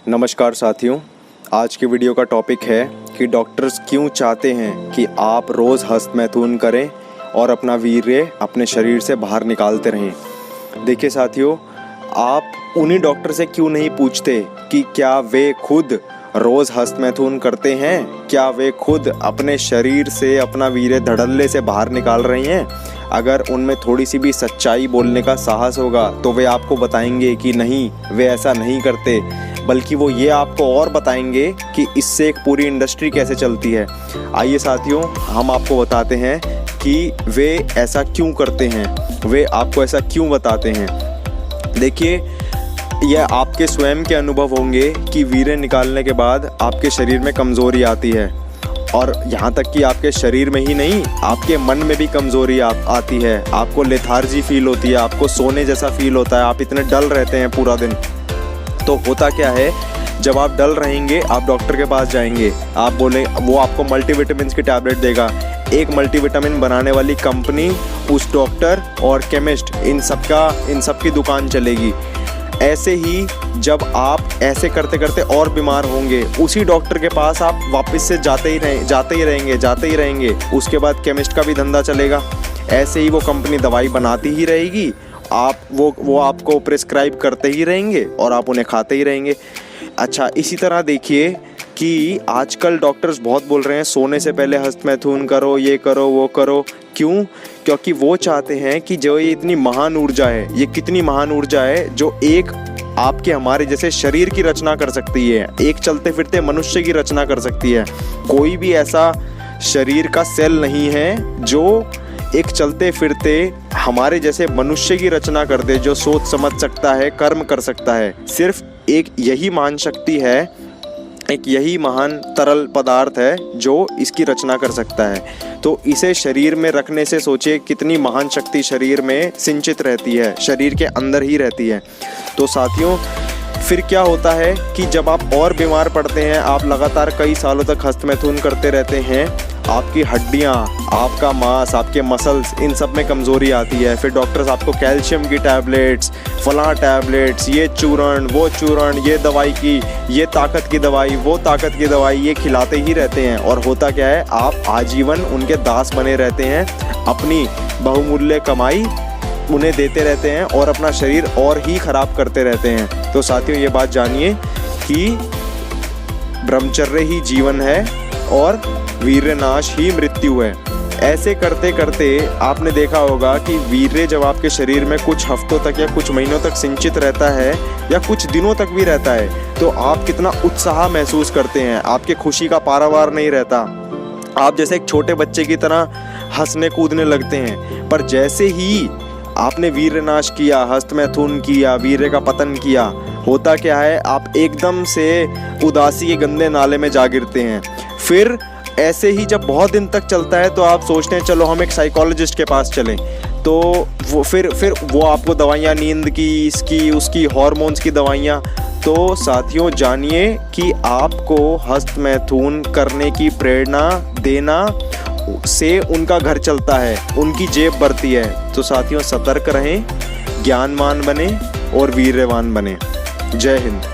नमस्कार साथियों, आज की वीडियो का टॉपिक है कि डॉक्टर्स क्यों चाहते हैं कि आप रोज़ हस्तमैथुन करें और अपना वीर्य अपने शरीर से बाहर निकालते रहें। देखिए साथियों, आप उन्हीं डॉक्टर से क्यों नहीं पूछते कि क्या वे खुद रोज़ हस्तमैथुन करते हैं, क्या वे खुद अपने शरीर से अपना वीर्य धड़ल्ले से बाहर निकाल रही हैं। अगर उनमें थोड़ी सी भी सच्चाई बोलने का साहस होगा तो वे आपको बताएंगे कि नहीं, वे ऐसा नहीं करते, बल्कि वो ये आपको और बताएंगे कि इससे एक पूरी इंडस्ट्री कैसे चलती है। आइए साथियों, हम आपको बताते हैं कि वे ऐसा क्यों करते हैं, वे आपको ऐसा क्यों बताते हैं। देखिए, यह आपके स्वयं के अनुभव होंगे कि वीर्य निकालने के बाद आपके शरीर में कमज़ोरी आती है, और यहाँ तक कि आपके शरीर में ही नहीं, आपके मन में भी कमज़ोरी आती है। आपको लेथार्जी फील होती है, आपको सोने जैसा फील होता है, आप इतने डल रहते हैं पूरा दिन। तो होता क्या है, जब आप डल रहेंगे आप डॉक्टर के पास जाएंगे, आप बोले, वो आपको मल्टीविटामिन की टैबलेट देगा। एक मल्टीविटामिन बनाने वाली कंपनी, उस डॉक्टर और केमिस्ट, इन सब की दुकान चलेगी। ऐसे ही जब आप ऐसे करते करते और बीमार होंगे, उसी डॉक्टर के पास आप वापस से जाते ही रहेंगे। उसके बाद केमिस्ट का भी धंधा चलेगा। ऐसे ही वो कंपनी दवाई बनाती ही रहेगी, वो आपको प्रिस्क्राइब करते ही रहेंगे और आप उन्हें खाते ही रहेंगे। अच्छा, इसी तरह देखिए कि आजकल डॉक्टर्स बहुत बोल रहे हैं सोने से पहले हस्तमैथुन करो, ये करो, वो करो। क्यों? क्योंकि वो चाहते हैं कि जो ये इतनी महान ऊर्जा है, ये कितनी महान ऊर्जा है जो एक आपके हमारे जैसे शरीर की रचना कर सकती है, एक चलते फिरते मनुष्य की रचना कर सकती है। कोई भी ऐसा शरीर का सेल नहीं है जो एक चलते फिरते हमारे जैसे मनुष्य की रचना कर दे, जो सोच समझ सकता है, कर्म कर सकता है। सिर्फ एक यही महान शक्ति है, एक यही महान तरल पदार्थ है जो इसकी रचना कर सकता है। तो इसे शरीर में रखने से सोचिए कितनी महान शक्ति शरीर में सिंचित रहती है, शरीर के अंदर ही रहती है। तो साथियों, फिर क्या होता है कि जब आप और बीमार पड़ते हैं, आप लगातार कई सालों तक हस्तमैथुन करते रहते हैं, आपकी हड्डियाँ, आपका मांस, आपके मसल्स, इन सब में कमज़ोरी आती है। फिर डॉक्टर्स आपको कैल्शियम की टैबलेट्स, फलां टैबलेट्स, ये चूर्ण, वो चूर्ण, ये दवाई की, ये ताकत की दवाई, वो ताकत की दवाई, ये खिलाते ही रहते हैं। और होता क्या है, आप आजीवन उनके दास बने रहते हैं, अपनी बहुमूल्य कमाई उन्हें देते रहते हैं और अपना शरीर और ही ख़राब करते रहते हैं। तो साथियों, ये बात जानिए कि ब्रह्मचर्य ही जीवन है और वीर्यनाश ही मृत्यु है। ऐसे करते करते आपने देखा होगा कि वीर्य जब आपके शरीर में कुछ हफ्तों तक या कुछ महीनों तक सिंचित रहता है या कुछ दिनों तक भी रहता है, तो आप कितना उत्साह महसूस करते हैं, आपके खुशी का पारावार नहीं रहता। आप जैसे एक छोटे बच्चे की तरह हंसने कूदने लगते हैं। पर जैसे ही आपने वीर्यनाश किया, हस्तमैथुन किया, वीर्य का पतन किया, होता क्या है, आप एकदम से उदासी के गंदे नाले में जा गिरते हैं। फिर ऐसे ही जब बहुत दिन तक चलता है तो आप सोचते हैं चलो हम एक साइकोलॉजिस्ट के पास चलें। तो वो फिर वो आपको दवाइयाँ, नींद की, इसकी उसकी, हार्मोन्स की दवाइयाँ। तो साथियों, जानिए कि आपको हस्तमैथुन करने की प्रेरणा देना से उनका घर चलता है, उनकी जेब भरती है। तो साथियों, सतर्क रहें, ज्ञानवान बने और वीर्यवान बने। जय हिंद।